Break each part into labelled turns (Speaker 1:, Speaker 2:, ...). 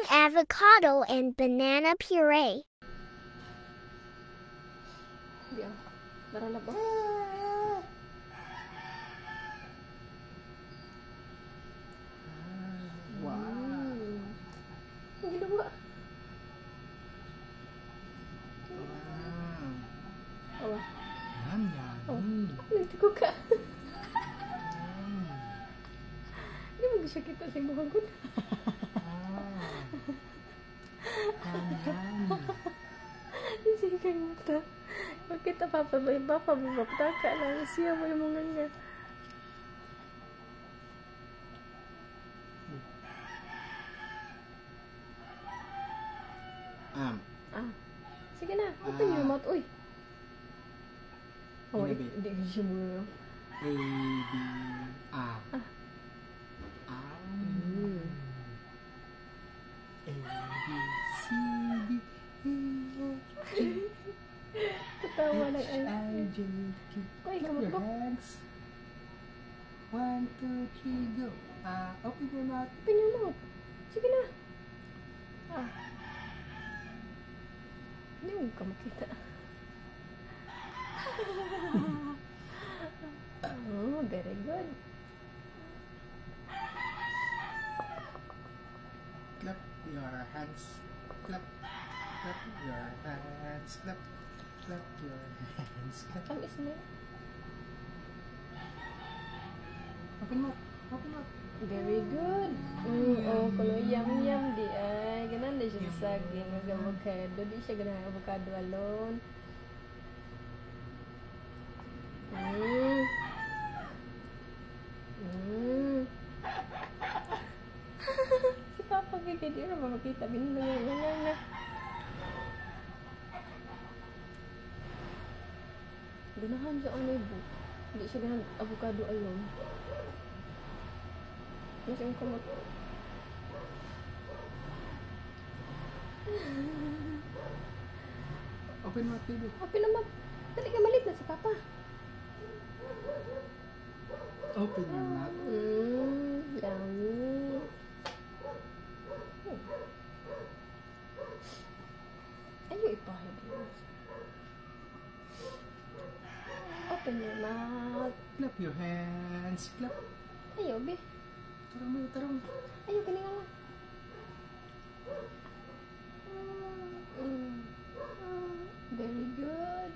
Speaker 1: avocado and banana puree.
Speaker 2: Biar. Darah ba?
Speaker 3: Wow.
Speaker 2: Ang ginawa.
Speaker 3: Wow.
Speaker 2: Oh.
Speaker 3: Yum, yum.
Speaker 2: Nagtiko ka. Hindi mo siya kita sa buhagon. Sige kayo mata. Pag kita papabaptaka lang siya mo yung mga nga. Sige na, open your mouth. Uy. Oh, hindi ko siya mo.
Speaker 3: A, B, A. A, B, C, D, E, F, G,
Speaker 2: Katawa lang
Speaker 3: H, I, J, K.
Speaker 2: Uy,
Speaker 3: Clap
Speaker 2: kamot
Speaker 3: your
Speaker 2: ko.
Speaker 3: hands. 1, 2, 3, go. Open your mouth.
Speaker 2: Open your mouth. Sige na. Hindi mo ka makita. Oh, very good.
Speaker 3: Clap your hands. Clap. Clap your hands. Clap. Clap your hands. Clap.
Speaker 2: Tamis na.
Speaker 3: Open mouth. Open mouth.
Speaker 2: Very good. Oh, kalau yum di ay. Ganan na siya sa saging. Ang avocado. Di siya ganang avocado alone. Si Papa kaya di na makita. Binulong na. Ganahan siya ang libo. Hindi siya ganang avocado alone. Mas yung kamot.
Speaker 3: Open mouth, baby.
Speaker 2: Open naman. Dali ka malit na si Papa.
Speaker 3: Open your mouth.
Speaker 2: Yummy. Ayaw ipahid yun. Open your mouth.
Speaker 3: Clap your hands. Clap.
Speaker 2: Ayaw, be.
Speaker 3: Tarong mo, tarong.
Speaker 2: Ayaw, kaninga lang. Very good.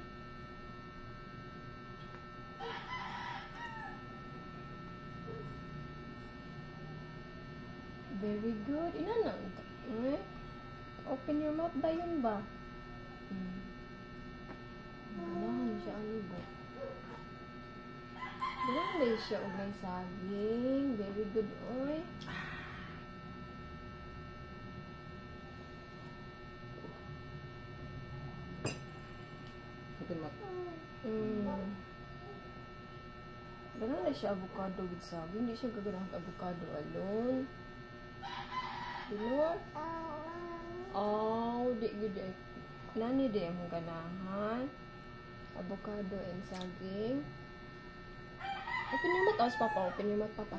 Speaker 2: Very good. Inanang. Open your mouth dayon ba? Ganahan siya ang libo. Ganahan siya og may saging. Very good, oy.
Speaker 3: Open mouth.
Speaker 2: Ganahan siya avocado with saging. Hindi siya gaganahan avocado alone. Dino? Oh, di good ay. Nani di ang ganahan. Avocado and saging. Open your mouth, Papa. Open your mouth, Papa.